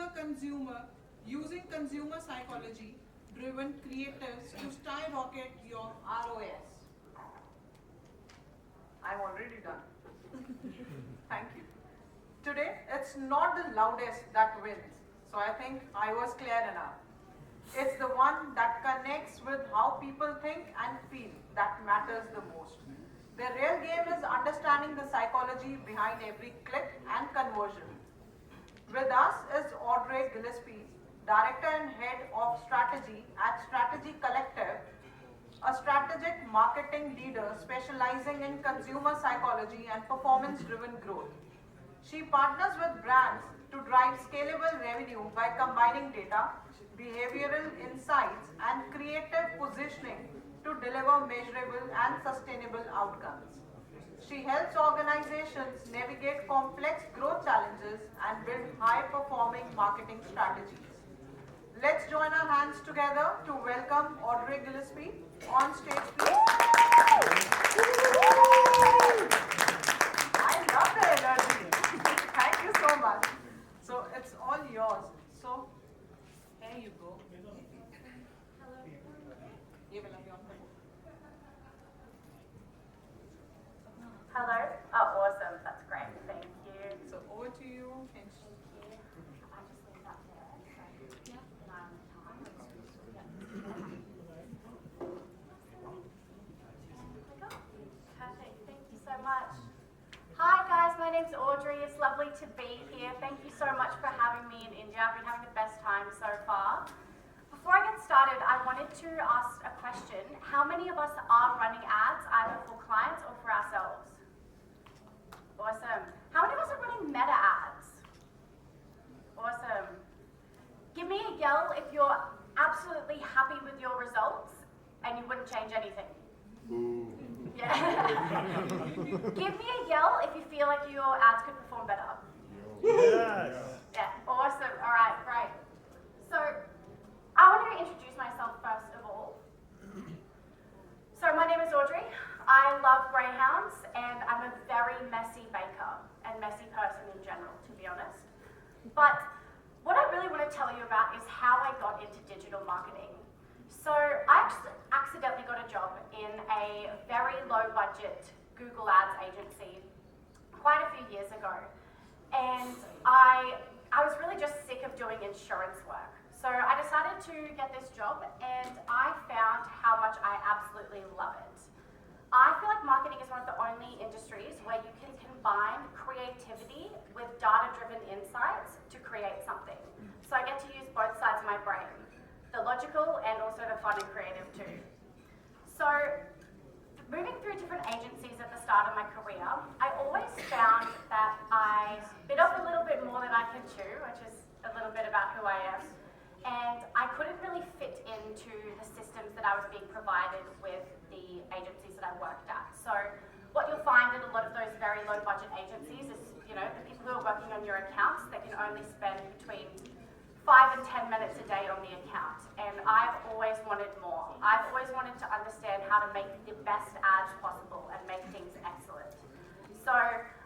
the consumer using consumer psychology driven creatives to skyrocket your ROAS. I'm already done. Thank you. Today, it's not the loudest that wins, so I think I was clear enough. It's the one that connects with how people think and feel that matters the most. The real game is understanding the psychology behind every click and conversion. With us is Audrey Gillespie, Director and Head of Strategy at Strategy Collective, a strategic marketing leader specializing in consumer psychology and performance-driven growth. She partners with brands to drive scalable revenue by combining data, behavioral insights, and creative positioning to deliver measurable and sustainable outcomes. She helps organizations navigate complex growth challenges and build high-performing marketing strategies. Let's join our hands together to welcome Audrey Gillespie on stage, please. I love the energy. Thank you so much. So it's all yours. So here you go. Hello. Oh, awesome. That's great. Thank you. So over to you. Thank you. I just leave that there. Yeah. Perfect. Thank you so much. Hi guys, my name's Audrey. It's lovely to be here. Thank you so much for having me in India. I've been having the best time so far. Before I get started, I wanted to ask a question. How many of us are running ads either for clients or for ourselves? Awesome. How many of us are running meta ads? Awesome. Give me a yell if you're absolutely happy with your results and you wouldn't change anything. Yeah. Give me a yell if you feel like your ads could perform better. Yes. Yeah, awesome. All right, great. So, I want to introduce myself first of all. So, my name is Audrey. I love greyhounds, and I'm a very messy baker and messy person in general, to be honest. But what I really want to tell you about is how I got into digital marketing. So I accidentally got a job in a very low-budget Google Ads agency quite a few years ago. And I was really just sick of doing insurance work. So I decided to get this job, and I found how much I absolutely love it. I feel like marketing is one of the only industries where you can combine creativity with data-driven insights to create something. So I get to use both sides of my brain, the logical and also the fun and creative too. So moving through different agencies at the start of my career, I always found that I bit off a little bit more than I could chew, which is a little bit about who I am. And I couldn't really fit into the systems that I was being provided with the agencies that I worked at. So what you'll find in a lot of those very low budget agencies is, the people who are working on your accounts, they can only spend between 5 and 10 minutes a day on the account. And I've always wanted more. I've always wanted to understand how to make the best ads possible and make things excellent. So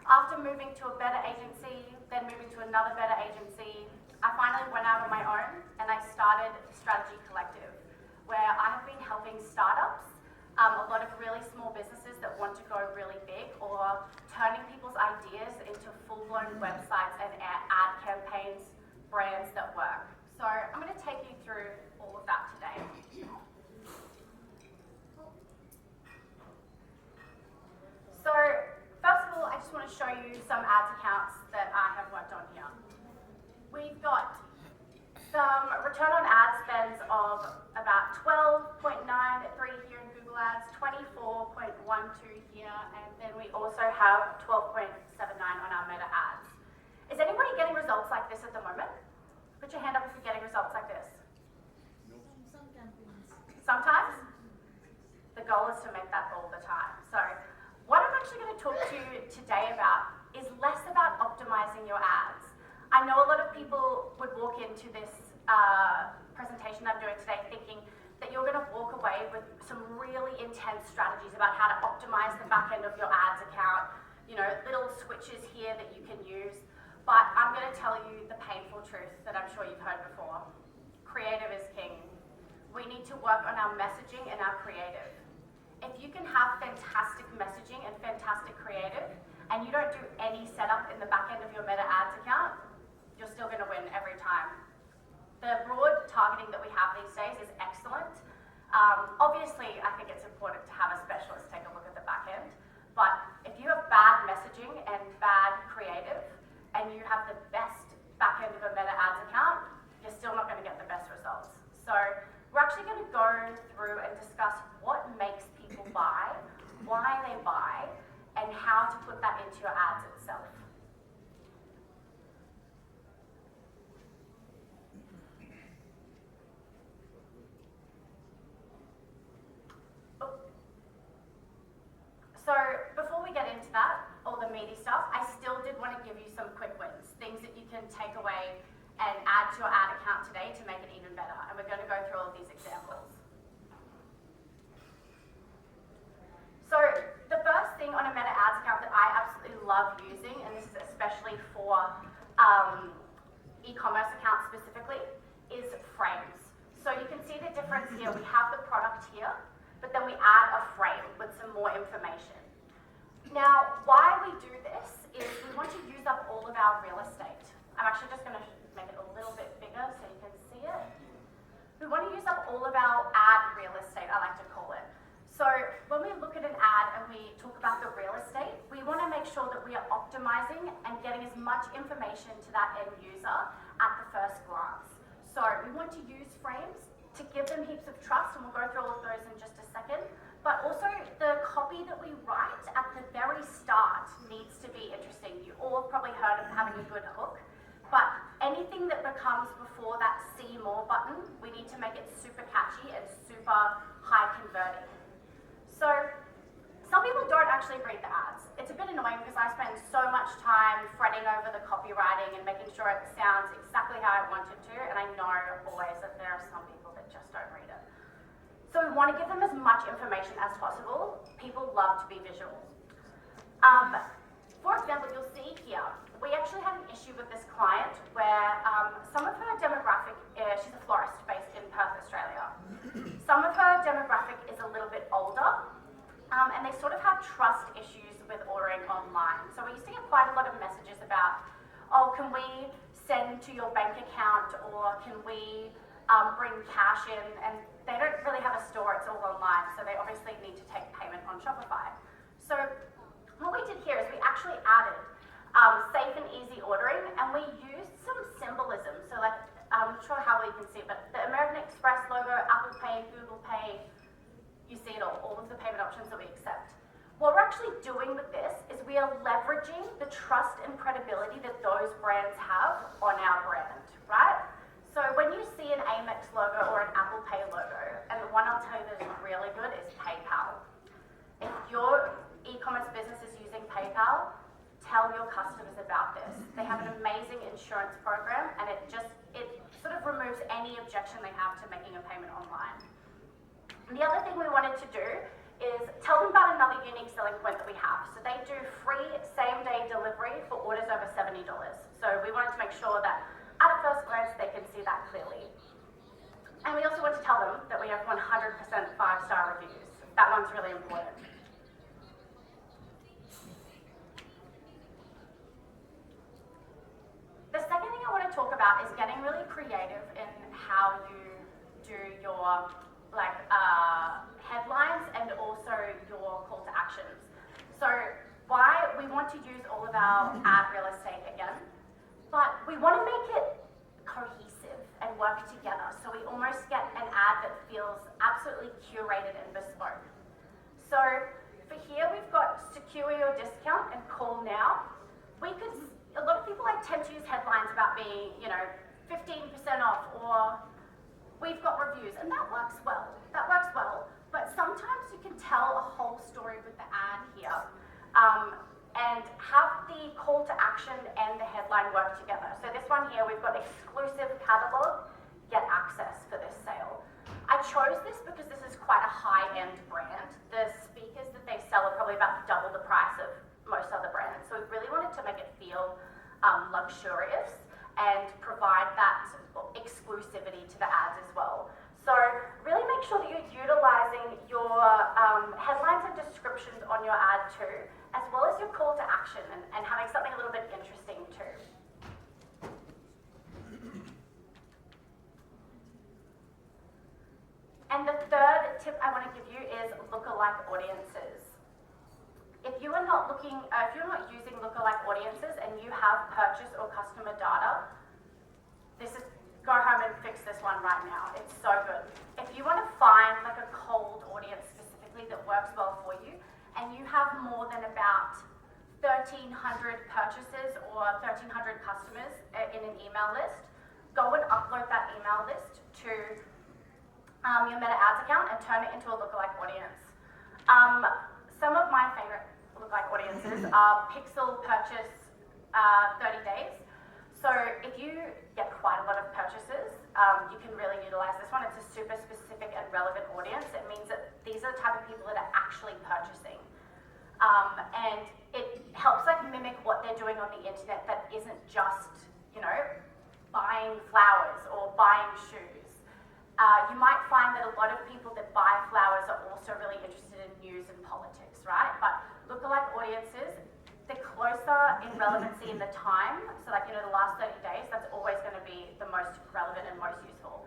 after moving to a better agency, then moving to another better agency, I finally went out on my own and I started Strategy Collective, where I have been helping startups, a lot of really small businesses that want to go really big, or turning people's ideas into full-blown websites and ad campaigns, brands that work. So I'm going to take you through all of that today. So first of all, I just want to show you some ads accounts that I have worked on here. We've got some return on ad spends of about 12.93 here in Google Ads, 24.12 here, and then we also have 12.79 on our meta ads. Is anybody getting results like this at the moment? Put your hand up if you're getting results like this. Some campaigns. Sometimes? The goal is to make that all the time. So what I'm actually going to talk to you today about is less about optimizing your ads. I know a lot of people would walk into this presentation I'm doing today thinking that you're going to walk away with some really intense strategies about how to optimize the back end of your ads account, little switches here that you can use. but I'm going to tell you the painful truth that I'm sure you've heard before. Creative is king. We need to work on our messaging and our creative. If you can have fantastic messaging and fantastic creative, and you don't do any setup in the back end of your Meta Ads account, you're still going to win every time. The broad targeting that we have these days is excellent. Obviously, I think it's important to have a specialist take a look at the back end, but if you have bad messaging and bad creative, and you have the best back end of a Meta Ads account, you're still not going to get the best results. So we're actually going to go through and discuss what makes people buy, why they buy, and how to put that into your ads itself. So before we get into that, all the meaty stuff, I still did want to give you some quick wins, things that you can take away and add to your ad account today to make it even better. And we're going to go through all of these examples. So the first thing on a Meta Ads account that I absolutely love using, and this is especially for e-commerce accounts specifically, is frames. So you can see the difference here. We have the product here, but then we add a frame with some more information. Now, why we do this is we want to use up all of our real estate. I'm actually just going to make it a little bit bigger so you can see it. We want to use up all of our ad real estate, I like to call it. So when we look at an ad and we talk about the real estate, we want to make sure that we are optimizing and getting as much information to that end user at the first glance. So we want to use frames to give them heaps of trust, and we'll go through all of those in just a second. But also the copy that we write at the very start needs to be interesting. You all have probably heard of having a good hook, but anything that becomes before that see more button, we need to make it super catchy and super high converting. So some people don't actually read the ads. It's a bit annoying because I spend so much time fretting over the copywriting and making sure it sounds exactly how I want it to, and I know always that there are some people that just don't read it. So we want to give them as much information as possible. People love to be visual. For example, you'll see here, we actually had an issue with this client where some of her demographic, she's a florist based in Perth, Australia. Some of her demographic is a little bit older, and they sort of have trust issues with ordering online. So we used to get quite a lot of messages about, oh, can we send to your bank account, or can we bring cash in? And they don't really have a store, it's all online, so they obviously need to take payment on Shopify. So what we did here is we actually added safe and easy ordering, and we used some symbolism. So like, I'm not sure how well you can see, but the American Express logo, Apple Pay, Google Pay, you see it all of the payment options that we accept. What we're actually doing with this is we are leveraging the trust and credibility that those brands have on our brand, right? So when you see an Amex logo or an Apple Pay logo, and the one I'll tell you that is really good is PayPal. If your e-commerce business is using PayPal, tell your customers about this. They have an amazing insurance program, and it sort of removes any objection they have to making a payment online. And the other thing we wanted to do is tell them about another unique selling point that we have. So they do free same-day delivery for orders over $70. So we wanted to make sure that at a first glance they can see that clearly. And we also want to tell them that we have 100% 5-star reviews. That one's really important. The second thing I want to talk about is getting really creative in how you do your headlines and also your call to actions. So why we want to use all of our ad real estate again, but we want to make it cohesive and work together. So we almost get an ad that feels absolutely curated and bespoke. So for here we've got secure your discount and call now. A lot of people tend to use headlines about being, 15% off, or we've got reviews, and that works well. But sometimes you can tell a whole story with the ad here, and have the call to action and the headline work together. So this one here, we've got exclusive catalog, get access for this sale. I chose this because this is quite a high-end brand. The speakers that they sell are probably about double the price of most other brands. So we really wanted to make it feel luxurious and provide that exclusivity to the ads as well. So really make sure that you're utilizing your headlines and descriptions on your ad too, as well as your call to action and having something a little bit interesting too. And the third tip I want to give you is lookalike audiences. If you are not if you're not using lookalike audiences and you have purchase or customer data, go home and fix this one right now. It's so good. If you want to find like a cold audience specifically that works well for you, and you have more than about 1,300 purchases or 1,300 customers in an email list, go and upload that email list to your Meta Ads account and turn it into a lookalike audience. Some of my favorite lookalike audiences are Pixel Purchase 30 days. So if you get quite a lot of purchases, you can really utilize this one. It's a super specific and relevant audience. It means that these are the type of people that are actually purchasing. And it helps like mimic what they're doing on the internet that isn't just, buying flowers or buying shoes. You might find that a lot of people that buy flowers are also really interested in news and politics, right? But lookalike audiences, they're closer in relevancy in the time. So like, the last 30 days, that's always going to be the most relevant and most useful.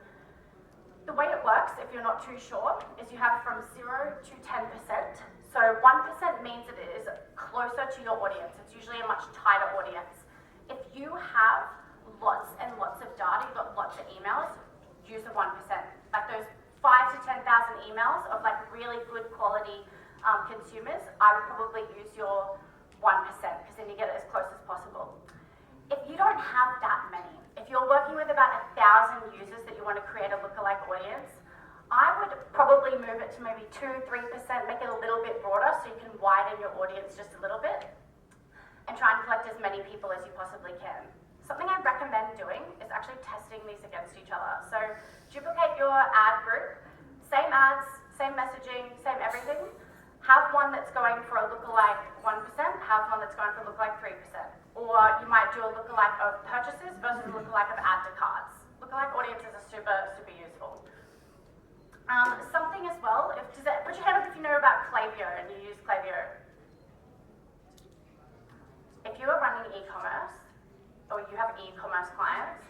The way it works, if you're not too sure, is you have from 0 to 10%. So 1% means it is closer to your audience. It's usually a much tighter audience. If you have lots and lots of data, you've got lots of emails, use the 1%. Like those 5,000 to 10,000 emails of like really good quality consumers, I would probably use your 1% because then you get it as close as possible. If you don't have that many, if you're working with about 1,000 users that you want to create a lookalike audience, I would probably move it to maybe 2-3%, make it a little bit broader so you can widen your audience just a little bit and try and collect as many people as you possibly can. Something I recommend doing is actually testing these against each other. So duplicate your ad group, same ads, same messaging, same everything. Have one that's going for a lookalike 1%, have one that's going for a lookalike 3%. Or you might do a lookalike of purchases versus a lookalike of add to carts. Lookalike audiences are super, super useful. Something as well, put your hand up if you know about Klaviyo and you use Klaviyo. If you are running e-commerce, or you have e-commerce clients,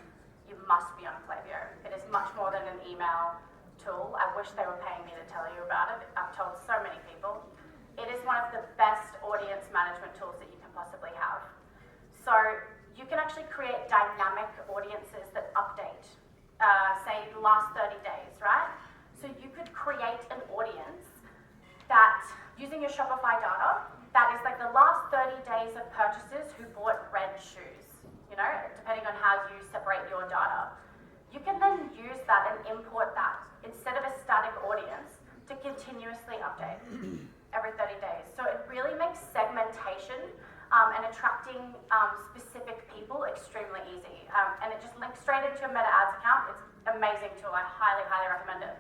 you must be on Klaviyo. It is much more than an email tool. I wish they were paying me to tell you about it. I've told so many people. It is one of the best audience management tools that you can possibly have. So you can actually create dynamic audiences that update, say the last 30 days, right? So you could create an audience that, using your Shopify data, that is like the last 30 days of purchases who bought red shoes, depending on how you separate your data. You can then use that and import that instead of a static audience to continuously update every 30 days. So it really makes segmentation and attracting specific people extremely easy. And it just links straight into a Meta Ads account. It's an amazing tool. I highly, highly recommend it.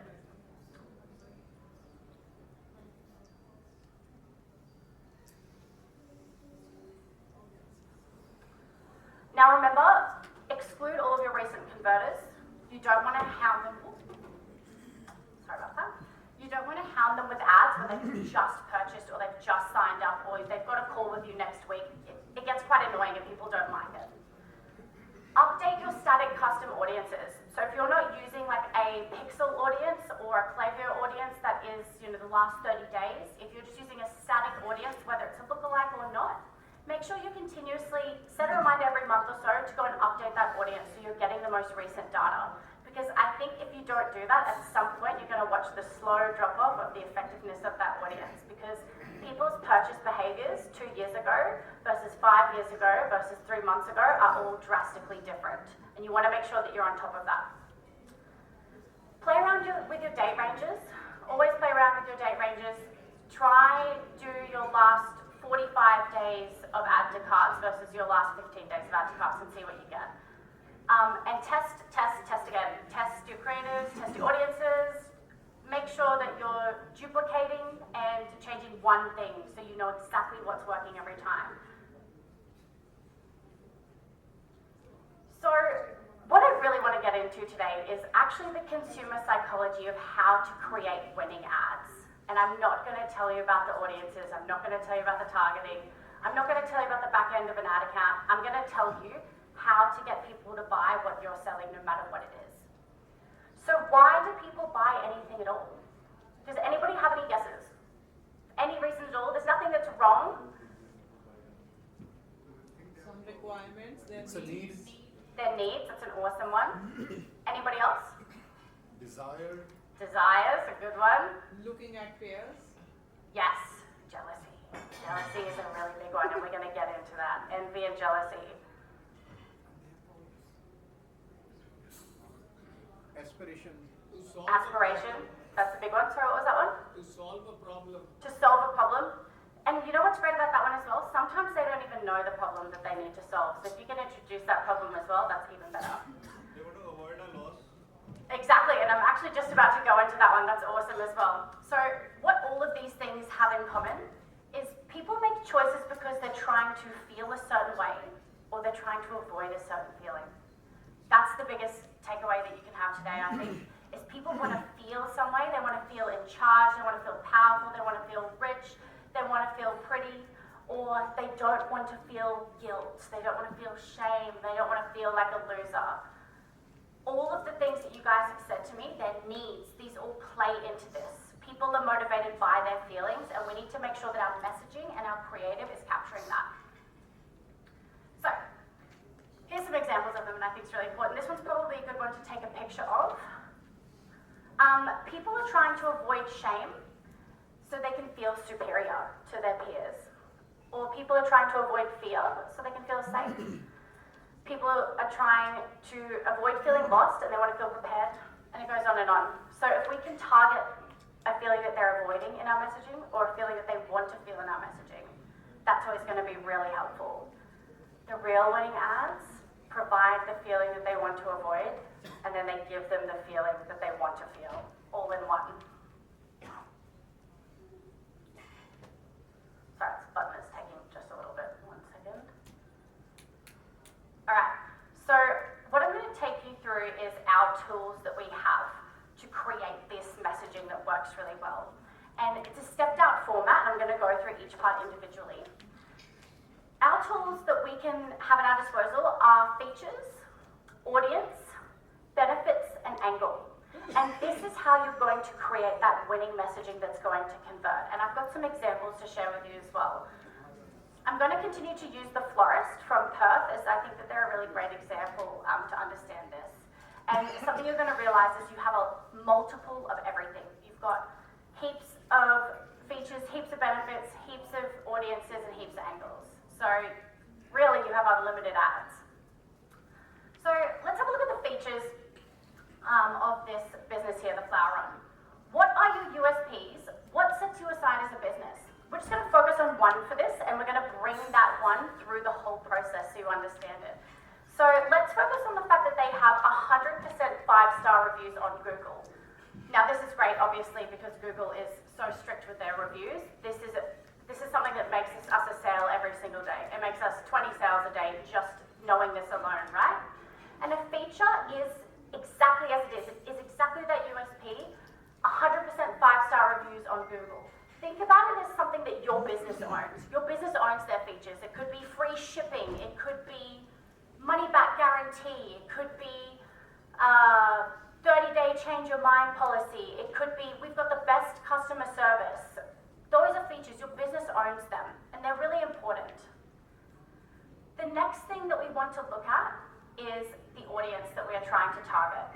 Now remember, exclude all of your recent converters. You don't want to hound them. Sorry about that. You don't want to hound them with ads when they've just purchased or they've just signed up or they've got a call with you next week. It gets quite annoying and people don't like it. Update your static custom audiences. So if you're not using like a pixel audience or a Klaviyo audience that is, the last 30 days, if you're just using a static audience, whether it's a lookalike or not, make sure you continuously set a reminder every month or so to go and update that audience so you're getting the most recent data. Because I think if you don't do that, at some point you're going to watch the slow drop off of the effectiveness of that audience. Because people's purchase behaviors 2 years ago versus 5 years ago versus 3 months ago are all drastically different. And you want to make sure that you're on top of that. Play around with your date ranges. Always play around with your date ranges. Try do your last 45 days of add to carts versus your last 15 days of add to carts and see what you get. And test again. Test your creatives, test your audiences. Make sure that you're duplicating and changing one thing so you know exactly what's working every time. into today is actually the consumer psychology of how to create winning ads. And I'm not going to tell you about the audiences, I'm not going to tell you about the targeting, I'm not going to tell you about the back end of an ad account, I'm going to tell you how to get people to buy what you're selling no matter what it is. So why do people buy anything at all? Does anybody have any guesses? Any reason at all? There's nothing that's wrong. Some requirements, their It's a need. needs. Their needs, that's an awesome one. Anybody else? Desire. Desires, a good one. Looking at peers. Yes, jealousy. Jealousy is a really big one, and we're going to get into that. Envy and jealousy. Aspiration. Aspiration, that's a big one. Sorry, what was that one? To solve a problem. To solve a problem. And you know what's great about that one as well? Sometimes they don't even know the problem that they need to solve. So if you can introduce that problem as well, that's even better. They want to avoid a loss. Exactly, and I'm actually just about to go into that one. That's awesome as well. So what all of these things have in common is people make choices because they're trying to feel a certain way or they're trying to avoid a certain feeling. That's the biggest takeaway that you can have today, I think, is people want to feel some way. They want to feel in charge, they want to feel powerful, they want to feel rich, they want to feel pretty, or they don't want to feel guilt, they don't want to feel shame, they don't want to feel like a loser. All of the things that you guys have said to me, their needs, these all play into this. People are motivated by their feelings, and we need to make sure that our messaging and our creative is capturing that. So, here's some examples of them, and I think it's really important. This one's probably a good one to take a picture of. People are trying to avoid shame so they can feel superior to their peers. Or people are trying to avoid fear so they can feel safe. People are trying to avoid feeling lost and they want to feel prepared, and it goes on and on. So if we can target a feeling that they're avoiding in our messaging or a feeling that they want to feel in our messaging, that's always going to be really helpful. The real winning ads provide the feeling that they want to avoid, and then they give them the feeling that they want to feel, all in one. Sorry, this button is taking just a little bit. 1 second. All right, so what I'm going to take you through is our tools that we have to create this messaging that works really well. And it's a stepped out format, and I'm going to go through each part individually. Our tools that we can have at our disposal are features, audience, benefits, and angle. And this is how you're going to create that winning messaging that's going to convert. And I've got some examples to share with you as well. I'm going to continue to use the florist from Perth, as I think that they're a really great example to understand this. And something you're going to realize is you have a multiple of everything. You've got heaps of features, heaps of benefits, heaps of audiences, and heaps of angles. So really you have unlimited ads. So let's have a look at the features of this business here, the Flower Run. What are your USPs? What sets you aside as a business? We're just going to focus on one for this, and we're going to bring that one through the whole process so you understand it. So let's focus on the fact that they have 100% 5-star reviews on Google. Now this is great, obviously, because Google is so strict with their reviews. This is something that makes us a sale every single day. It makes us 20 sales a day just knowing this alone, right? And a feature is exactly as it is. It is exactly that USP, 100% 5-star reviews on Google. Think about it as something that your business owns. Your business owns their features. It could be free shipping. It could be money-back guarantee. It could be 30-day change your mind policy. It could be, we've got the best customer service. Those are features. Your business owns them, and they're really important. The next thing that we want to look at is the audience that we are trying to target.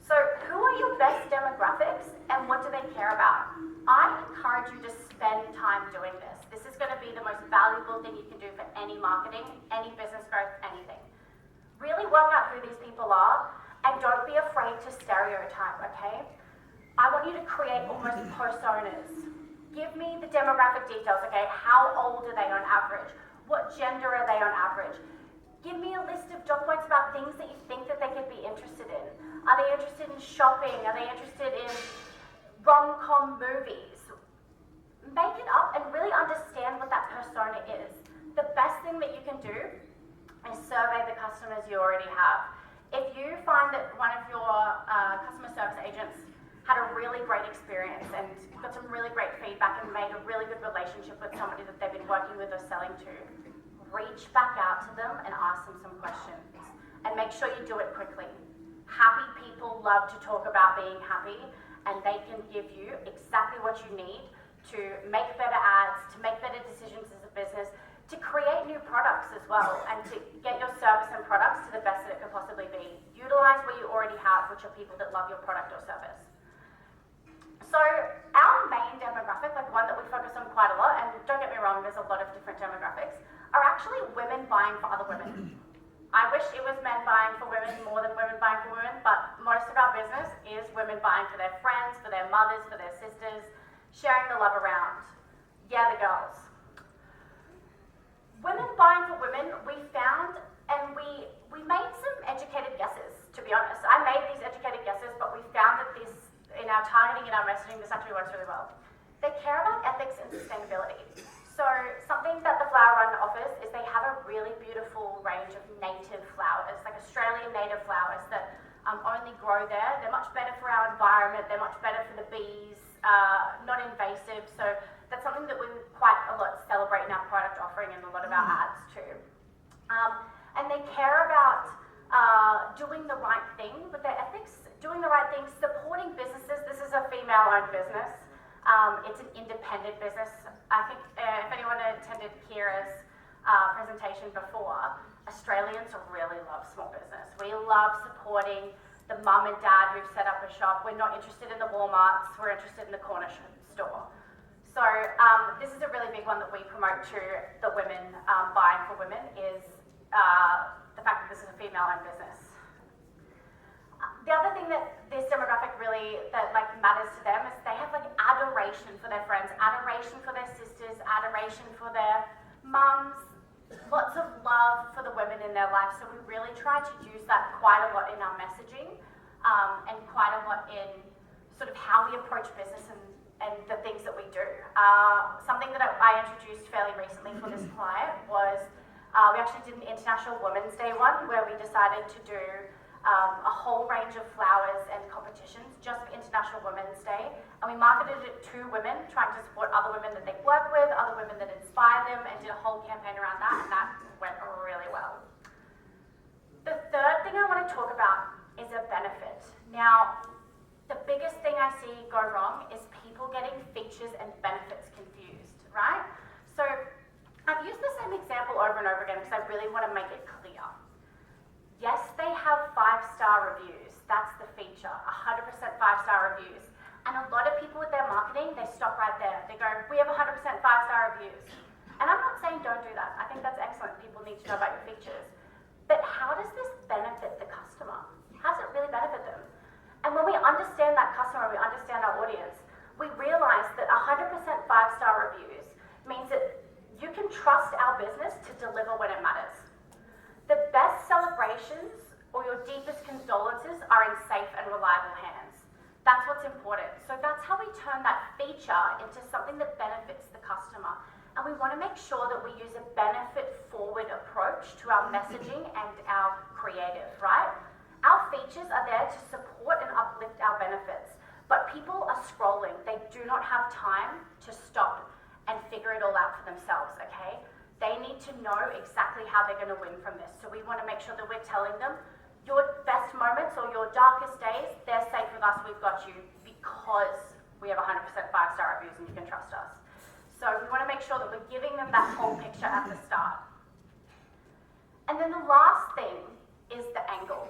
So who are your best demographics and what do they care about? I encourage you to spend time doing this. This is going to be the most valuable thing you can do for any marketing, any business growth, anything. Really work out who these people are and don't be afraid to stereotype, okay? I want you to create almost personas. Give me the demographic details, okay? How old are they on average? What gender are they on average? Give me a list of dot points about things that you think that they could be interested in. Are they interested in shopping? Are they interested in rom-com movies? Make it up and really understand what that persona is. The best thing that you can do is survey the customers you already have. If you find that one of your customer service agents had a really great experience and got some really great feedback and made a really good relationship with somebody that they've been working with or selling to, reach back out to them and ask them some questions. And make sure you do it quickly. Happy people love to talk about being happy, and they can give you exactly what you need to make better ads, to make better decisions as a business, to create new products as well, and to get your service and products to the best that it can possibly be. Utilize what you already have, which are people that love your product or service. So our main demographic, like one that we focus on quite a lot, and don't get me wrong, there's a lot of different demographics, are actually women buying for other women. I wish it was men buying for women more than women buying for women, but most of our business is women buying for their friends, for their mothers, for their sisters, sharing the love around. Yeah, the girls. Women buying for women, we found, and we made some educated guesses, to be honest. I made these educated guesses, but we found that this, in our targeting, in our messaging, this actually works really well. They care about ethics and sustainability. So something that the Flower Run offers is they have a really beautiful range of native flowers, like Australian native flowers that only grow there. They're much better for our environment, they're much better for the bees, not invasive. So that's something that we quite a lot celebrate in our product offering and a lot of our ads too. And they care about doing the right thing with their ethics, doing the right thing, supporting businesses. This is a female-owned business. It's an independent business. I think if anyone attended Kira's presentation before, Australians really love small business. We love supporting the mum and dad who've set up a shop. We're not interested in the Walmarts, we're interested in the corner store. So this is a really big one that we promote to the women buying for women is the fact that this is a female-owned business. The other thing that this demographic really matters to them is they have adoration for their friends, adoration for their sisters, adoration for their mums, lots of love for the women in their life. So we really try to use that quite a lot in our messaging and quite a lot in sort of how we approach business and the things that we do. Something that I introduced fairly recently for this client was we actually did an International Women's Day one where we decided to do a whole range of flowers and competitions just for International Women's Day, and we marketed it to women, trying to support other women that they work with, other women that inspire them, and did a whole campaign around that, and that went really well. The third thing I want to talk about is a benefit. Now, the biggest thing I see go wrong is people getting features and benefits confused, right? So I've used the same example over and over again because I really want to make it clear. Yes, they have 5-star reviews. That's the feature, 100% 5-star reviews. And a lot of people with their marketing, they stop right there. They go, we have 100% 5-star reviews. And I'm not saying don't do that. I think that's excellent. People need to know about your features. But how does this benefit the customer? How does it really benefit them? And when we understand that customer, we understand our audience, we realize that 100% 5-star reviews means that you can trust our business to deliver when it matters. The best celebrations or your deepest condolences are in safe and reliable hands. That's what's important. So that's how we turn that feature into something that benefits the customer. And we want to make sure that we use a benefit-forward approach to our messaging and our creative, right? Our features are there to support and uplift our benefits, but people are scrolling. They do not have time to stop and figure it all out for themselves, okay? They need to know exactly how they're going to win from this. So we want to make sure that we're telling them your best moments or your darkest days, they're safe with us, we've got you, because we have 100% 5-star reviews and you can trust us. So we want to make sure that we're giving them that whole picture at the start. And then the last thing is the angle.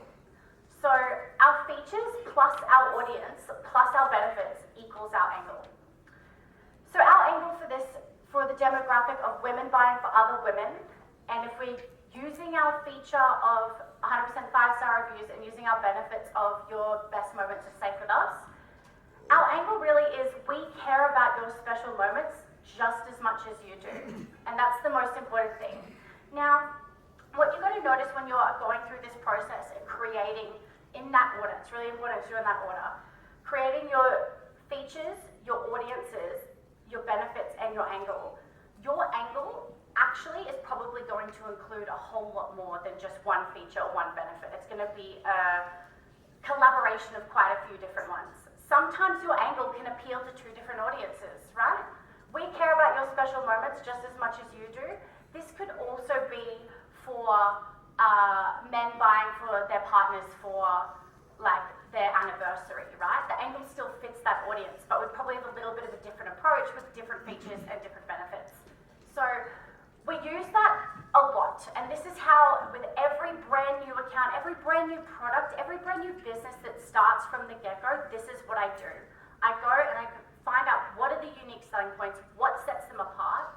So our features plus our audience plus our benefits equals our angle. So our angle for this, for the demographic of women buying for other women, and if we're using our feature of 100% 5-star reviews and using our benefits of your best moments are safe with us, our angle really is we care about your special moments just as much as you do. And that's the most important thing. Now, what you're going to notice when you're going through this process and creating in that order, it's really important to do in that order, creating your features, your audiences, your benefits, and your angle actually is probably going to include a whole lot more than just one feature or one benefit. It's going to be a collaboration of quite a few different ones. Sometimes your angle can appeal to two different audiences, right? We care about your special moments just as much as you do. This could also be for men buying for their partners for like their anniversary, right? The angle still fits that audience, but we'd probably have a little bit of a different approach with different features and different benefits. So we use that a lot, and this is how with every brand new account, every brand new product, every brand new business that starts from the get-go, this is what I do. I go and I find out what are the unique selling points, what sets them apart,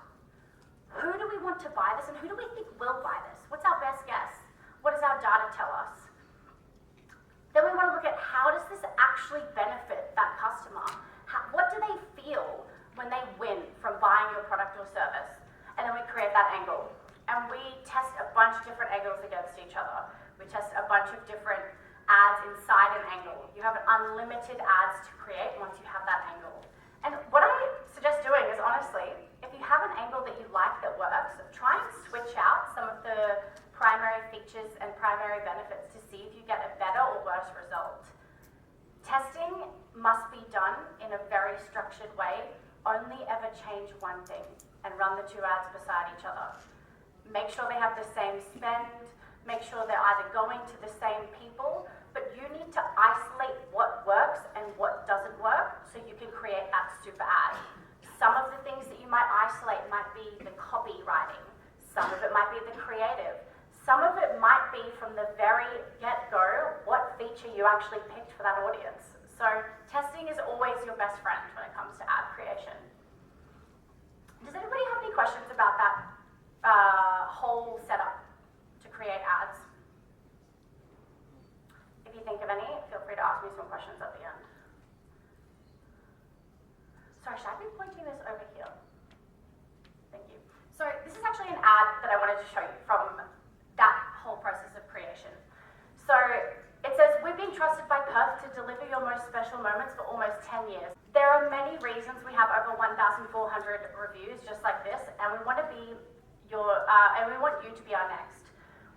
who do we want to buy this, and who do we think will buy this? What's our best guess? What does our data tell us? Then we want to look at how does this actually benefit that customer? What do they feel when they win from buying your product or service? And then we create that angle. And we test a bunch of different angles against each other. We test a bunch of different ads inside an angle. You have unlimited ads to create once you have that angle. And what I suggest doing is honestly, if you have an angle that you like that works, try and switch out some of the primary features and primary benefits to see if you get a better or worse result. Testing must be done in a very structured way. Only ever change one thing and run the two ads beside each other. Make sure they have the same spend, make sure they're either going to the same people, but you need to isolate what works and what doesn't work so you can create that super ad. Some of the things that you might isolate might be the copywriting, some of it might be the creative, some of it might be from the very get-go what feature you actually picked for that audience. So testing is always your best friend when it comes to ad creation. Does anybody have any questions about that whole setup to create ads? If you think of any, feel free to ask me some questions at the end. Sorry, should I be pointing this over here? Thank you. So this is actually an ad that I wanted to show you from that whole process of creation. So it says, we've been trusted by Perth to deliver your most special moments for almost 10 years. There are many reasons we have over 1,400 reviews just like this, and we want to be and we want you to be our next.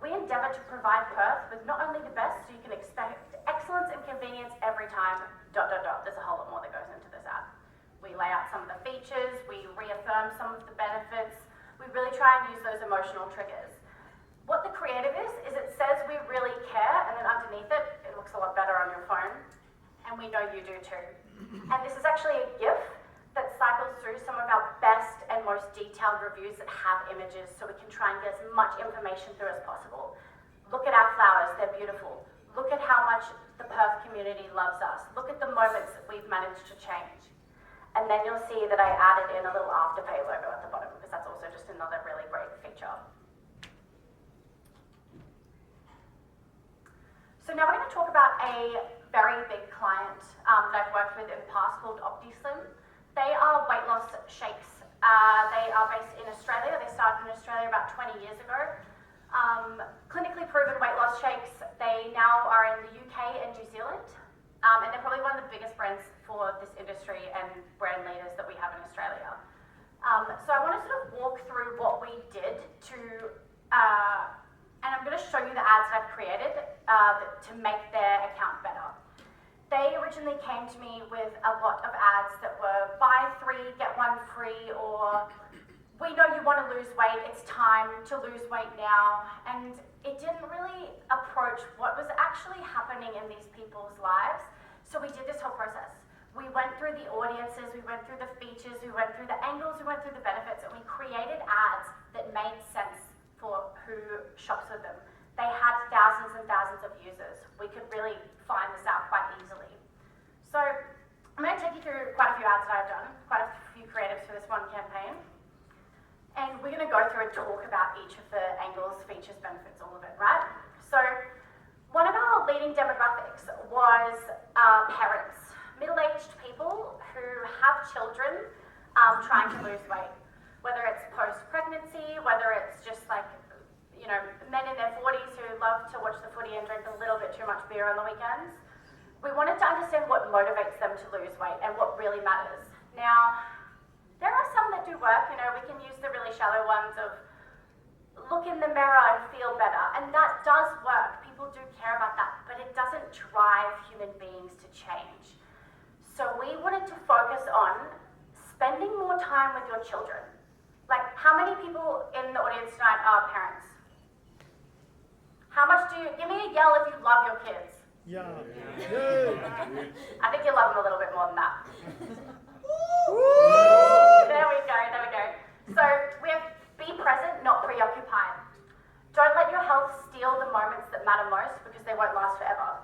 We endeavour to provide Perth with not only the best, so you can expect excellence and convenience every time, ... There's a whole lot more that goes into this ad. We lay out some of the features, we reaffirm some of the benefits, we really try and use those emotional triggers. What the creative is it says we really care, and then underneath it, it looks a lot better on your phone, and we know you do too. And this is actually a GIF that cycles through some of our best and most detailed reviews that have images, so we can try and get as much information through as possible. Look at our flowers, they're beautiful. Look at how much the Perth community loves us. Look at the moments that we've managed to change. And then you'll see that I added in a little Afterpay logo at the bottom, because that's also just another really great feature. So now we're going to talk about a very big client that I've worked with in the past called OptiSlim. They are weight loss shakes. They are based in Australia. They started in Australia about 20 years ago. Clinically proven weight loss shakes. They now are in the UK and New Zealand. And they're probably one of the biggest brands for this industry and brand leaders that we have in Australia. So I want to sort of walk through what we did to, and I'm going to show you the ads that I've created to make their account better. They originally came to me with a lot of ads that were buy 3, get 1 free, or we know you want to lose weight, it's time to lose weight now. And it didn't really approach what was actually happening in these people's lives. So we did this whole process. We went through the audiences, we went through the features, we went through the angles, we went through the benefits, and we created ads that made sense for who shops with them. They had thousands and thousands of users. We could really find this out quite easily. So I'm going to take you through quite a few ads that I've done, quite a few creatives for this one campaign. And we're going to go through and talk about each of the angles, features, benefits, all of it, right? So one of our leading demographics was parents, middle-aged people who have children trying to lose weight, whether it's post-pregnancy, whether it's just like, you know, men in their 40s who love to watch the footy and drink a little bit too much beer on the weekends. We wanted to understand what motivates them to lose weight and what really matters. Now, there are some that do work, you know, we can use the really shallow ones of look in the mirror and feel better, and that does work. People do care about that, but it doesn't drive human beings to change. So we wanted to focus on spending more time with your children. Like, how many people in the audience tonight are parents? How much do you, give me a yell if you love your kids. Yeah. I think you love them a little bit more than that. There we go. So we have be present, not preoccupied. Don't let your health steal the moments that matter most because they won't last forever.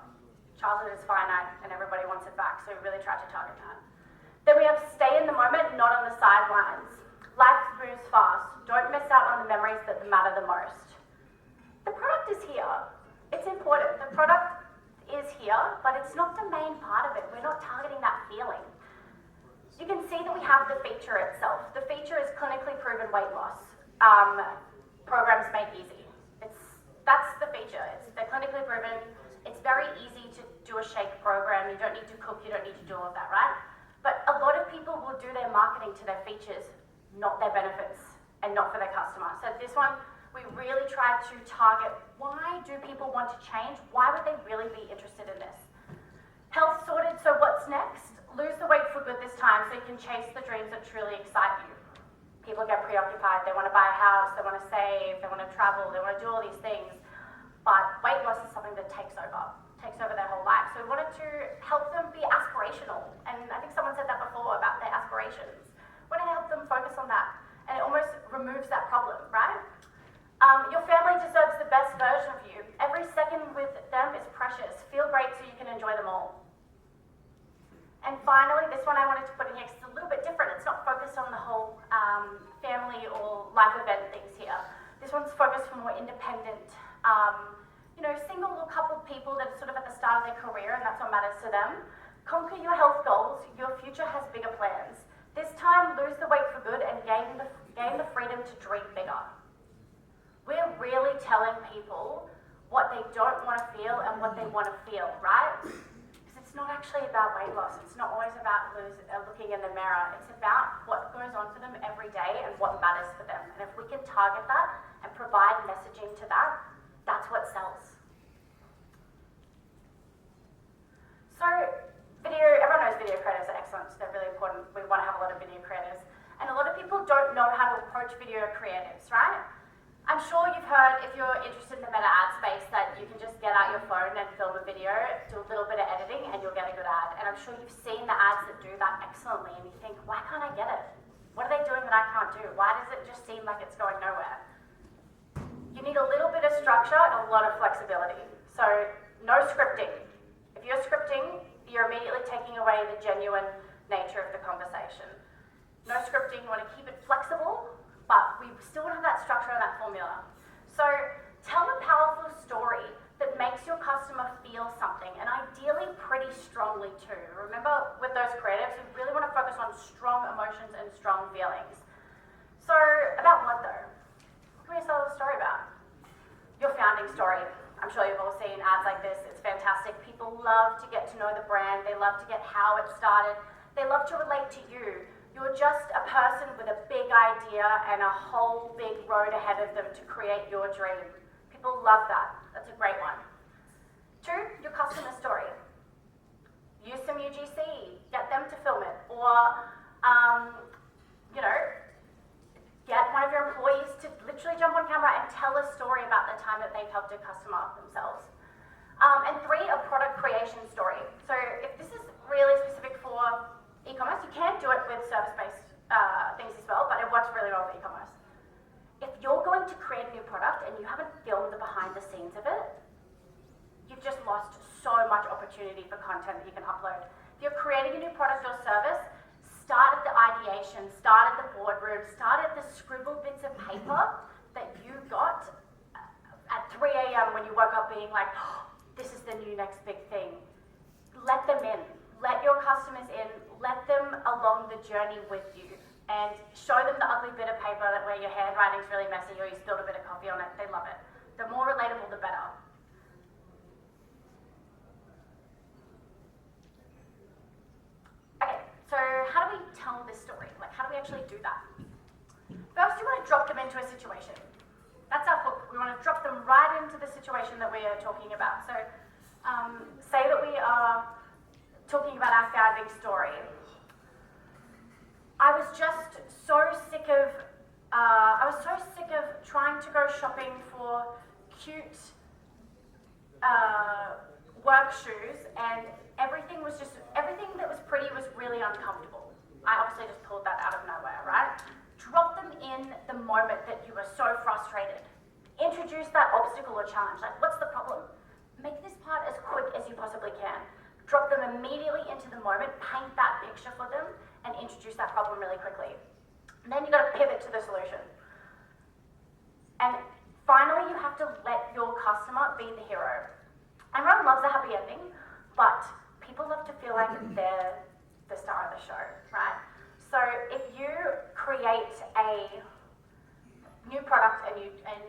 Childhood is finite and everybody wants it back, so we really try to target that. Then we have stay in the moment, not on the sidelines. Life moves fast. Don't miss out on the memories that matter the most. The product is here. It's important. The product is here, but it's not the main part of it. We're not targeting that feeling. You can see that we have the feature itself. The feature is clinically proven weight loss. Programs made easy. That's the feature. They're clinically proven. It's very easy to do a shake program. You don't need to cook. You don't need to do all of that, right? But a lot of people will do their marketing to their features, not their benefits, and not for their customer. So this one, we really try to target why do people want to change? Why would they really be interested in this? Health sorted, so what's next? Lose the weight for good this time so you can chase the dreams that truly excite you. People get preoccupied, they want to buy a house, they want to save, they want to travel, they want to do all these things. But weight loss is something that takes over their whole life. So we wanted to help them be aspirational. And I think someone said that before about their aspirations. We want to help them focus on that. And it almost removes that problem, right? Your family deserves the best version of you. Every second with them is precious. Feel great so you can enjoy them all. And finally, this one I wanted to put in here because it's a little bit different. It's not focused on the whole family or life event things here. This one's focused for more independent, single or coupled people that are sort of at the start of their career, and that's what matters to them. Conquer your health goals. Your future has bigger plans. This time, lose the weight for good and gain the freedom to dream bigger. We're really telling people what they don't want to feel and what they want to feel, right? Because it's not actually about weight loss. It's not always about looking in the mirror. It's about what goes on for them every day and what matters for them. And if we can target that and provide messaging to that, that's what sells. So everyone knows video creators are excellent. They're really important. We want to have a lot of video creators. And a lot of people don't know how to approach video creatives, right? I'm sure you've heard, if you're interested in the meta ad space, that you can just get out your phone and film a video, do a little bit of editing, and you'll get a good ad. And I'm sure you've seen the ads that do that excellently, and you think, why can't I get it? What are they doing that I can't do? Why does it just seem like it's going nowhere? You need a little bit of structure and a lot of flexibility. So no scripting. If you're scripting, you're immediately taking away the genuine nature of the conversation. No scripting, you want to keep it flexible, but we still want to have that structure and that formula. So tell a powerful story that makes your customer feel something, and ideally pretty strongly too. Remember, with those creatives, we really want to focus on strong emotions and strong feelings. So about what though? What can we tell a story about? Your founding story. I'm sure you've all seen ads like this. It's fantastic. People love to get to know the brand. They love to get how it started. They love to relate to you. You're just a person with a big idea and a whole big road ahead of them to create your dream. People love that. That's a great one. 2, your customer story. Use some UGC. Get them to film it. Or, get one of your employees to literally jump on camera and tell a story about the time that they've helped a customer themselves. And 3, a product creation story. So if this is really specific for e-commerce, you can do it with service-based things as well, but it works really well for e-commerce. If you're going to create a new product and you haven't filmed the behind the scenes of it, you've just lost so much opportunity for content that you can upload. If you're creating a new product or service, start at the ideation, start at the boardroom, start at the scribbled bits of paper that you got at 3 a.m. when you woke up being like, oh, this is the new next big thing. Let them in. Let your customers in. Let them along the journey with you. And show them the ugly bit of paper that where your handwriting's really messy or you spilled a bit of coffee on it. They love it. The more relatable, the better. Okay, so how do we tell this story? Like, how do we actually do that? First, you want to drop them into a situation. That's our want to drop them right into the situation that we are talking about. So say that we are talking about our founding story. I was just so sick of trying to go shopping for cute work shoes, and everything that was pretty was really uncomfortable. I obviously just pulled that out of nowhere, right? Drop them in the moment that you were so frustrated. Introduce that obstacle or challenge. Like, what's the problem? Make this part as quick as you possibly can. Drop them immediately into the moment, paint that picture for them, and introduce that problem really quickly. And then you've got to pivot to the solution. And finally, you have to let your customer be the hero. Everyone loves a happy ending, but people love to feel like they're the star of the show, right? So if you create a new product and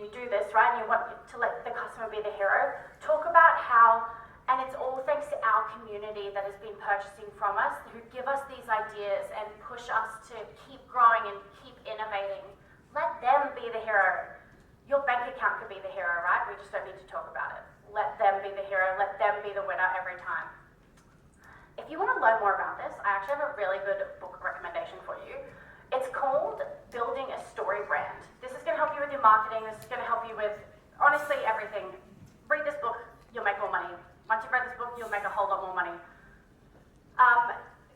you do this, right, and you want to let the customer be the hero, talk about how, and it's all thanks to our community that has been purchasing from us, who give us these ideas and push us to keep growing and keep innovating. Let them be the hero. Your bank account could be the hero, right? We just don't need to talk about it. Let them be the hero. Let them be the winner every time. If you want to learn more about this, I actually have a really good book recommendation for you. It's called Building a Story Brand. This is going to help you with your marketing. This is going to help you with, honestly, everything. Read this book, you'll make more money. Once you've read this book, you'll make a whole lot more money.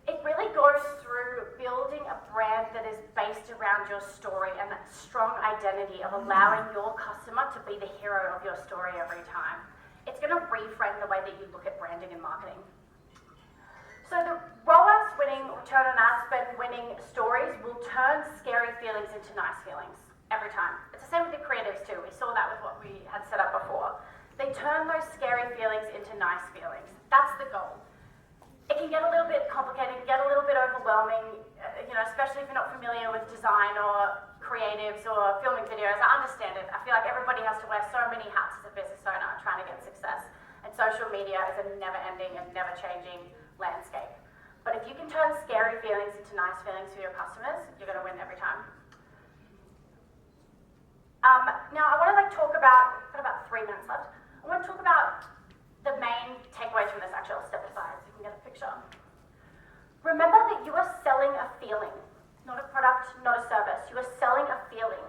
It really goes through building a brand that is based around your story and that strong identity of allowing your customer to be the hero of your story every time. It's going to reframe the way that you look at branding and marketing. So the ROAS winning, return on ad spend winning stories will turn scary feelings into nice feelings every time. It's the same with the creatives too. We saw that with what we had set up before. They turn those scary feelings into nice feelings. That's the goal. It can get a little bit complicated, get a little bit overwhelming, especially if you're not familiar with design or creatives or filming videos. I understand it. I feel like everybody has to wear so many hats as a business owner trying to get success. And social media is a never-ending and never-changing landscape. But if you can turn scary feelings into nice feelings for your customers, you're going to win every time. Now, I want to talk about, I've got about 3 minutes left. I want to talk about the main takeaways from this. Actually, I'll step aside so you can get a picture. Remember that you are selling a feeling, not a product, not a service. You are selling a feeling.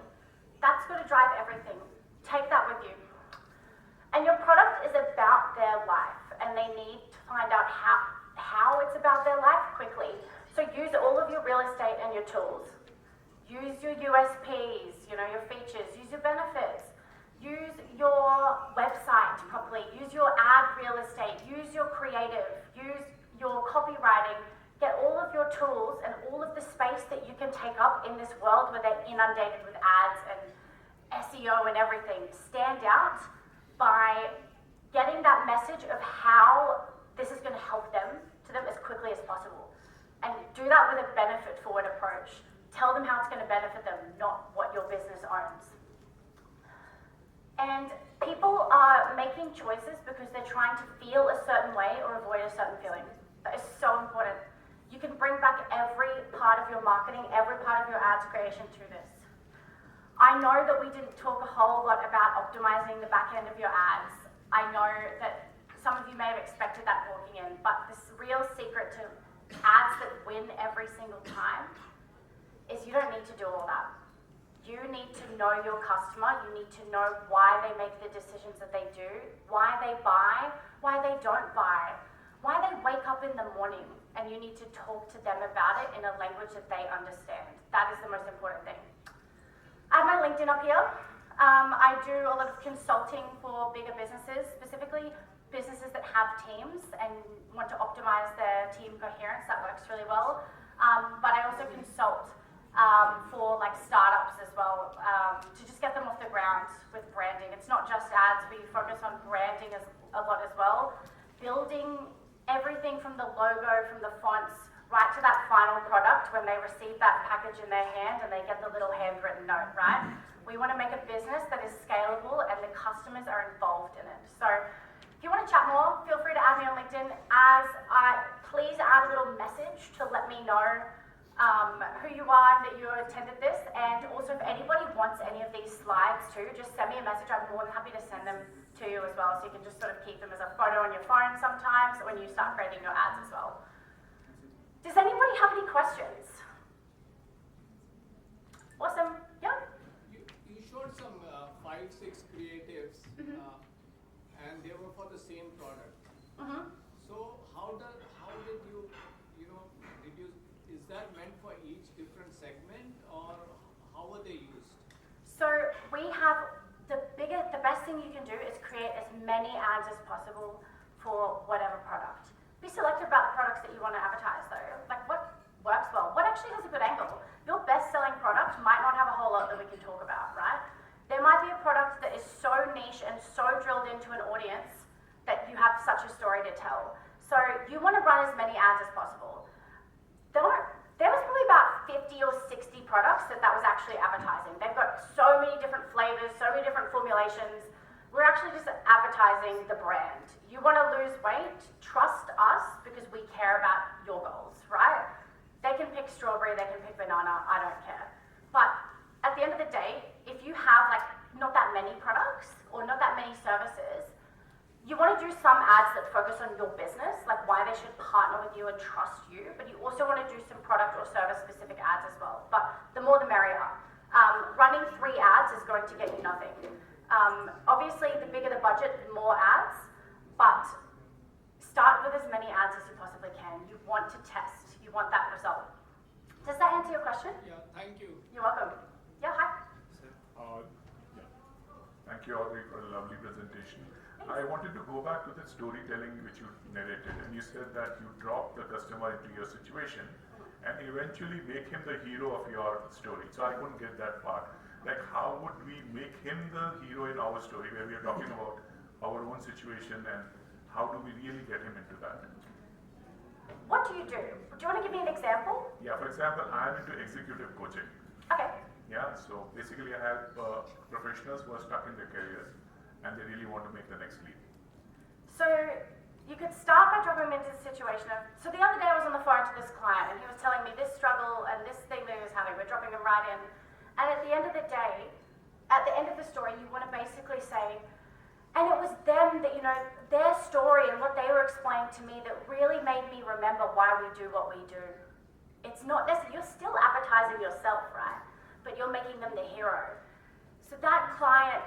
That's going to drive everything. Take that with you. And your product is about their life, and they need to find out how it's about their life quickly. So use all of your real estate and your tools. Use your USPs, your features, use your benefits. Use your website properly, use your ad real estate, use your creative, use your copywriting, get all of your tools and all of the space that you can take up in this world where they're inundated with ads and SEO and everything. Stand out by getting that message of how this is going to help them to them as quickly as possible. And do that with a benefit-forward approach. Tell them how it's going to benefit them, not what your business owns. And people are making choices because they're trying to feel a certain way or avoid a certain feeling. That is so important. You can bring back every part of your marketing, every part of your ads creation through this. I know that we didn't talk a whole lot about optimizing the back end of your ads. I know that some of you may have expected that walking in, but this real secret to ads that win every single time is you don't need to do all that. You need to know your customer, you need to know why they make the decisions that they do, why they buy, why they don't buy, why they wake up in the morning, and you need to talk to them about it in a language that they understand. That is the most important thing. I have my LinkedIn up here. I do a lot of consulting for bigger businesses, specifically businesses that have teams and want to optimize their team coherence. That works really well. But I also consult for startups as well, to just get them off the ground with branding. It's not just ads, we focus on branding a lot as well. Building everything from the logo, from the fonts, right to that final product when they receive that package in their hand and they get the little handwritten note, right? We want to make a business that is scalable and the customers are involved in it. So if you want to chat more, feel free to add me on LinkedIn. Please add a little message to let me know who you are, that you attended this, and also if anybody wants any of these slides too, just send me a message. I'm more than happy to send them to you as well, so you can just sort of keep them as a photo on your phone sometimes when you start creating your ads as well. Does anybody have any questions? Awesome. Yeah? You showed some 5-6 creatives, and they were for the same product. So how did you is that meant for each different segment, or how were they used? So we have the best thing you can do is create as many ads as possible for whatever product. Be selective about the products that you want to advertise though. Like what works well, what actually has a good angle. Your best-selling product might not have a whole lot that we can talk about, right? There might be a product that is so niche and so drilled into an audience that you have such a story to tell. So you want to run as many ads as possible. There was probably about 50 or 60 products that was actually advertising. They've got so many different flavors, so many different formulations. We're actually just advertising the brand. You want to lose weight, trust us because we care about your goals, right? They can pick strawberry, they can pick banana, I don't care. But at the end of the day, if you have like not that many products or not that many services, you want to do some ads that focus on your business, like why they should partner with you and trust you, but you also want to do some product or service specific ads as well. But the more the merrier. Running 3 ads is going to get you nothing. Obviously, the bigger the budget, the more ads, but start with as many ads as you possibly can. You want to test, you want that result. Does that answer your question? Yeah, thank you. You're welcome. Yeah, hi. Thank you, Audrey, for a lovely presentation. I wanted to go back to the storytelling which you narrated, and you said that you drop the customer into your situation and eventually make him the hero of your story. So I couldn't get that part. Like, how would we make him the hero in our story, where we are talking about our own situation, and how do we really get him into that? What do you do? Do you want to give me an example? Yeah, for example, I'm into executive coaching. Okay. Yeah, so basically I have professionals who are stuck in their careers and they really want to make the next leap. So you could start by dropping them into the situation of, so the other day I was on the phone to this client and he was telling me this struggle and this thing that he was having, we're dropping him right in. And at the end of the day, at the end of the story, you want to basically say, and it was them that, their story and what they were explaining to me that really made me remember why we do what we do. It's not necessarily, you're still advertising yourself, right? But you're making them the hero. So that client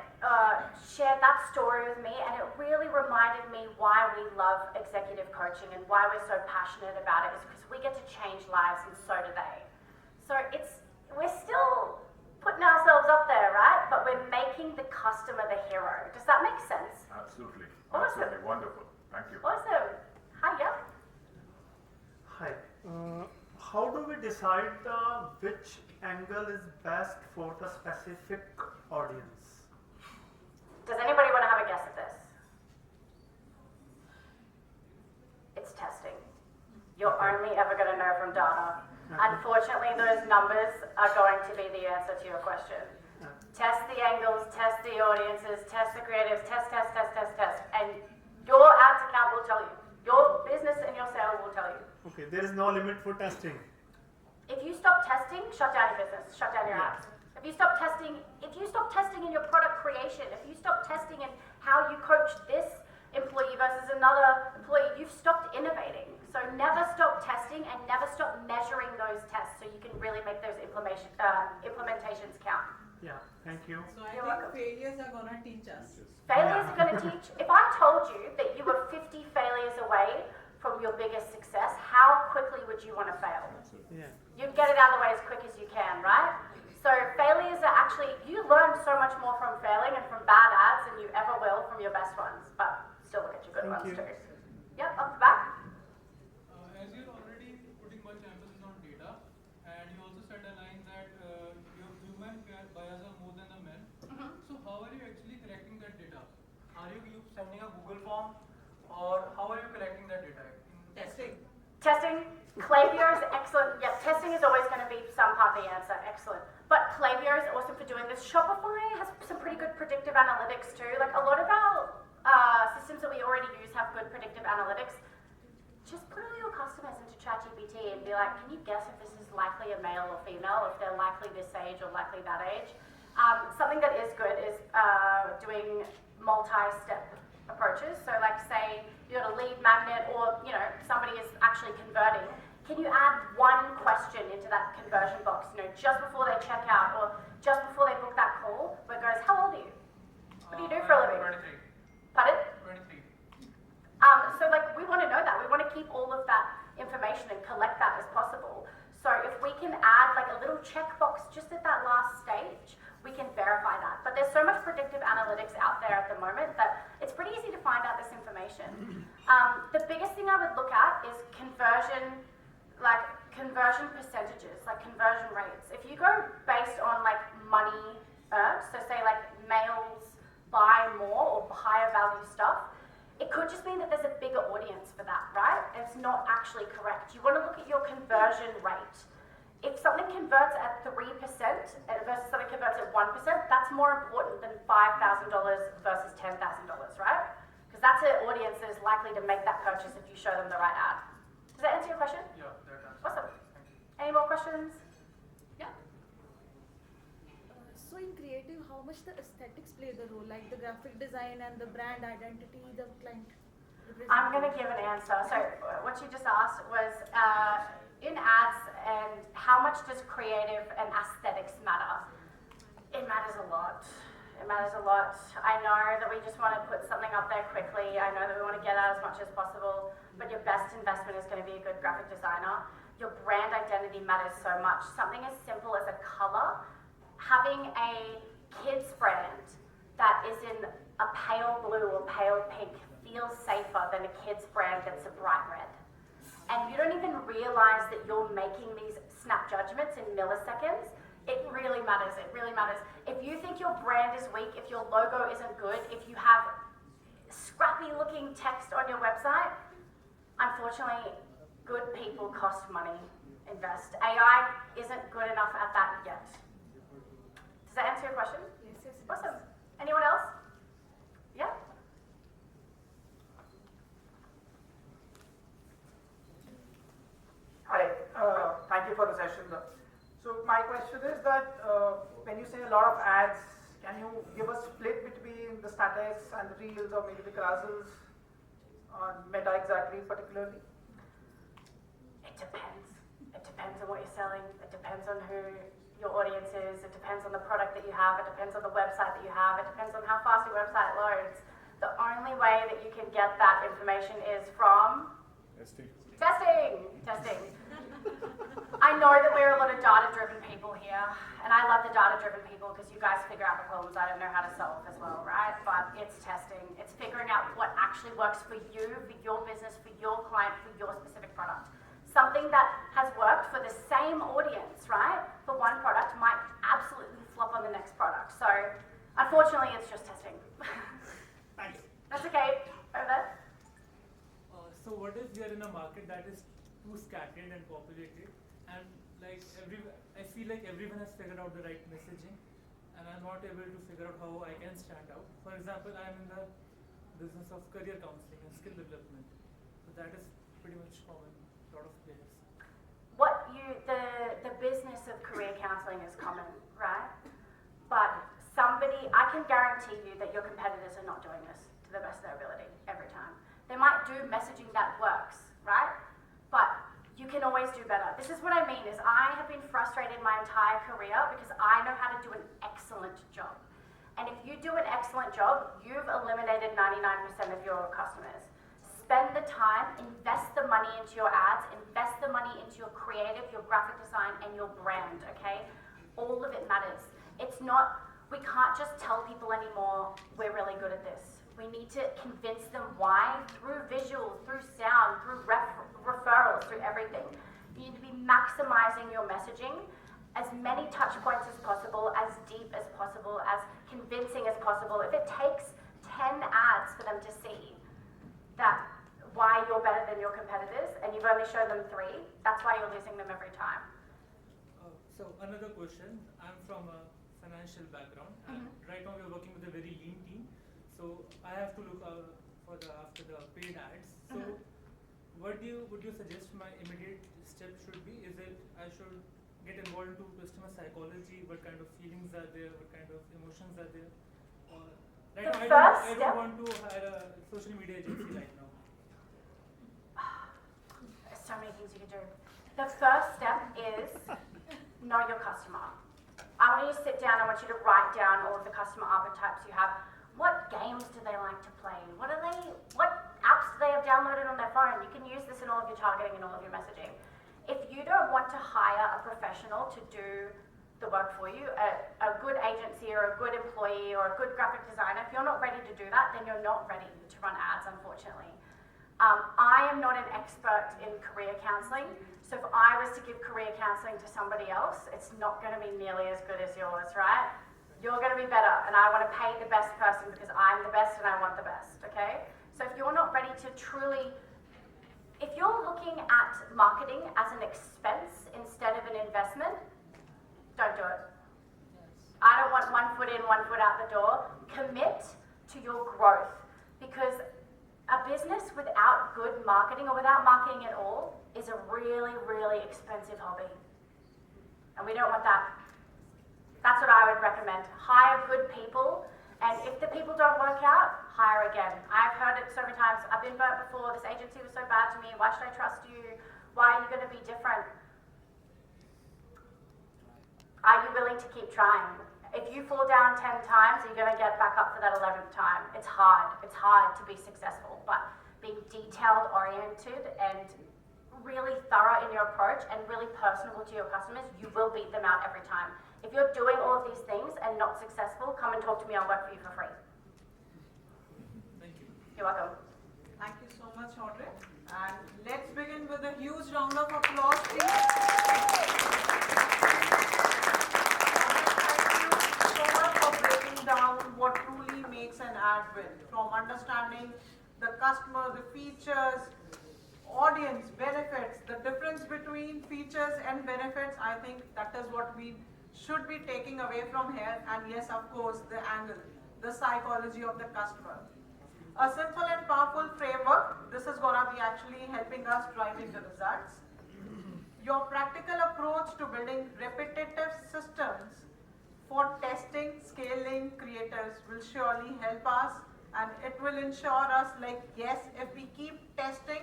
shared that story with me, and it really reminded me why we love executive coaching and why we're so passionate about it, is because we get to change lives and so do they. So we're still putting ourselves up there, right? But we're making the customer the hero. Does that make sense? Absolutely. Awesome. Absolutely. Wonderful. Thank you. Awesome. Hi, yeah. Hi. How do we decide which angle is best for the specific audience? Does anybody want to have a guess at this? It's testing. You're only ever going to know from data. Unfortunately, those numbers are going to be the answer to your question. Test the angles, test the audiences, test the creatives, test. And your ads account will tell you. Your business and your sale will tell you. Okay, there is no limit for testing. If you stop testing, shut down your business, shut down your ads. If you stop testing in your product creation, if you stop testing in how you coach this employee versus another employee, you've stopped innovating. So never stop testing and never stop measuring those tests so you can really make those implementations count. Yeah, thank you. So I You're think welcome. failures are gonna teach us. Failures are going to teach. If I told you that you were 50 failures away from your biggest success, how quickly would you want to fail? Yeah. You'd get it out of the way as quick as you can, right? So failures are actually, you learn so much more from failing and from bad ads than you ever will from your best ones, but still look at your good Thank ones you. too. Yep, up the back. As you're already putting much emphasis on data, and you also said a line that your human bias are more than the men. So how are you actually collecting that data? Are you sending a Google form, or how are you collecting that data? Testing. Testing, Klaviyo is excellent. Yeah, testing is always going to be some part of the answer. Excellent. But Klaviyo is awesome for doing this. Shopify has some pretty good predictive analytics too. Like a lot of our systems that we already use have good predictive analytics. just put all your customers into ChatGPT and be like, can you guess if this is likely a male or female, if they're likely this age or likely that age? Something that is good is doing multi-step approaches. So like say you got a lead magnet or somebody is actually converting. Can you add one question into that conversion box, just before they check out or just before they book that call, where it goes, how old are you? What do you do for a living? 23. Pardon? 23. So like we want to know that. We want to keep all of that information and collect that as possible. So if we can add like a little checkbox just at that last stage, we can verify that. But there's so much predictive analytics out there at the moment that it's pretty easy to find out this information. The biggest thing I would look at is conversion percentages, like conversion rates. If you go based on like money earned, so say like males buy more or higher value stuff, it could just mean that there's a bigger audience for that, right? It's not actually correct. You want to look at your conversion rate. If something converts at 3% versus something converts at 1%, that's more important than $5,000 versus $10,000, right? Because that's an audience that is likely to make that purchase if you show them the right ad. Does that answer your question? Yeah, that answers. Awesome. Any more questions? Yeah. So in creative, how much the aesthetics play the role, like the graphic design and the brand identity the client represents? I'm going to give an answer. So what you just asked was in ads, and how much does creative and aesthetics matter? It matters a lot. It matters a lot. I know that we just want to put something up there quickly. I know that we want to get out as much as possible, but your best investment is going to be a good graphic designer. Your brand identity matters so much. Something as simple as a color, having a kids brand that is in a pale blue or pale pink feels safer than a kids brand that's a bright red. And you don't even realize that you're making these snap judgments in milliseconds. It really matters. It really matters. If you think your brand is weak, if your logo isn't good, if you have scrappy looking text on your website, unfortunately, good people cost money. Invest. AI isn't good enough at that yet. Does that answer your question? Yes. Awesome. Anyone else? Yeah? Hi, thank you for the session. So my question is that when you say a lot of ads, can you give a split between the statics and the reels or maybe the carousels on Meta exactly particularly? It depends. It depends on what you're selling. It depends on who your audience is. It depends on the product that you have. It depends on the website that you have. It depends on how fast your website loads. The only way that you can get that information is from testing. I know that we're a lot of data-driven people here, and I love the data-driven people because you guys figure out the problems I don't know how to solve as well, right? But it's testing. It's figuring out what actually works for you, for your business, for your client, for your specific product. Something that has worked for the same audience, right, for one product might absolutely flop on the next product. So, unfortunately, it's just testing. Thanks. That's okay. Over there. So what if we are in a market that is too scattered and populated, and like I feel like everyone has figured out the right messaging, and I'm not able to figure out how I can stand out. For example, I'm in the business of career counseling and skill development, so that is pretty much common. A lot of players. The business of career counseling is common, right? But I can guarantee you that your competitors are not doing this to the best of their ability every time. They might do messaging that works, right? But you can always do better. This is what I mean is I have been frustrated my entire career because I know how to do an excellent job. And if you do an excellent job, you've eliminated 99% of your customers. Spend the time, invest the money into your ads, invest the money into your creative, your graphic design, and your brand, okay? All of it matters. We can't just tell people anymore, we're really good at this. We need to convince them why through visuals, through sound, through referrals, through everything. You need to be maximizing your messaging, as many touch points as possible, as deep as possible, as convincing as possible. If it takes 10 ads for them to see that why you're better than your competitors, and you've only shown them 3, that's why you're losing them every time. So another question, I'm from a financial background, and right now we're working with a very lean team, so I have to look after the paid ads. So would you suggest my immediate step should be? Is it I should get involved into customer psychology? What kind of feelings are there? What kind of emotions are there? Or right The now, first I step- don't want to hire a social media agency right now. There's so many things you can do. The first step is know your customer. I want you to sit down, I want you to write down all of the customer archetypes you have. What games do they like to play? What apps do they have downloaded on their phone? You can use this in all of your targeting and all of your messaging. If you don't want to hire a professional to do the work for you, a good agency or a good employee or a good graphic designer, if you're not ready to do that, then you're not ready to run ads, unfortunately. I am not an expert in career counseling, so if I was to give career counseling to somebody else, it's not going to be nearly as good as yours, right? You're going to be better, and I want to pay the best person because I'm the best and I want the best, okay? So if you're not ready to truly, if you're looking at marketing as an expense instead of an investment, don't do it. I don't want 1 foot in, 1 foot out the door. Commit to your growth, because a business without good marketing or without marketing at all is a really, really expensive hobby. And we don't want that. That's what I would recommend. Hire good people, and if the people don't work out, hire again. I've heard it so many times. I've been burnt before. This agency was so bad to me. Why should I trust you? Why are you going to be different? Are you willing to keep trying? If you fall down 10 times, you're going to get back up for that 11th time. It's hard. It's hard to be successful, but being detail-oriented and really thorough in your approach and really personable to your customers, you will beat them out every time. If you're doing all of these things and not successful, come and talk to me. I'll work for you for free. Thank you. You're welcome. Thank you so much, Audrey. And let's begin with a huge round of applause, please. Thank you so much for breaking down what truly makes an ad win, from understanding the customer, the features, audience, benefits, the difference between features and benefits. I think that is what we should be taking away from here. And yes, of course, the angle, the psychology of the customer. A simple and powerful framework. This is going to be actually helping us driving the results. Your practical approach to building repetitive systems for testing, scaling creators will surely help us, and it will ensure us, like, yes, if we keep testing,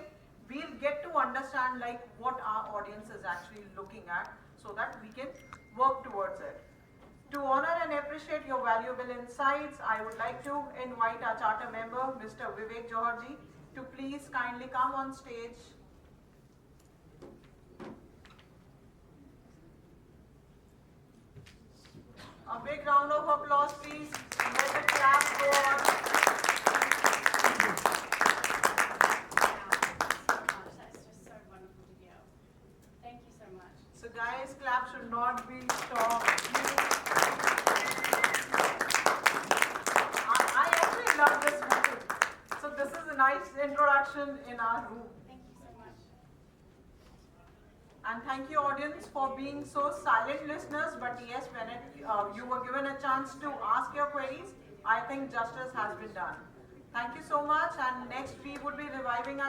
we'll get to understand like what our audience is actually looking at, so that we can work towards it. To honor and appreciate your valuable insights, I would like to invite our charter member, Mr. Vivek Johar ji, to please kindly come on stage. A big round of applause, please. Let the clap go on. That's just so wonderful to hear. Thank you so much. So guys, clap should not be stopped. I actually love this meeting. So this is a nice introduction in our room. Thank you so much. And thank you, audience, for being so silent listeners. But yes, when you were given a chance to ask your queries, I think justice has been done. Thank you so much. And next we would be reviving our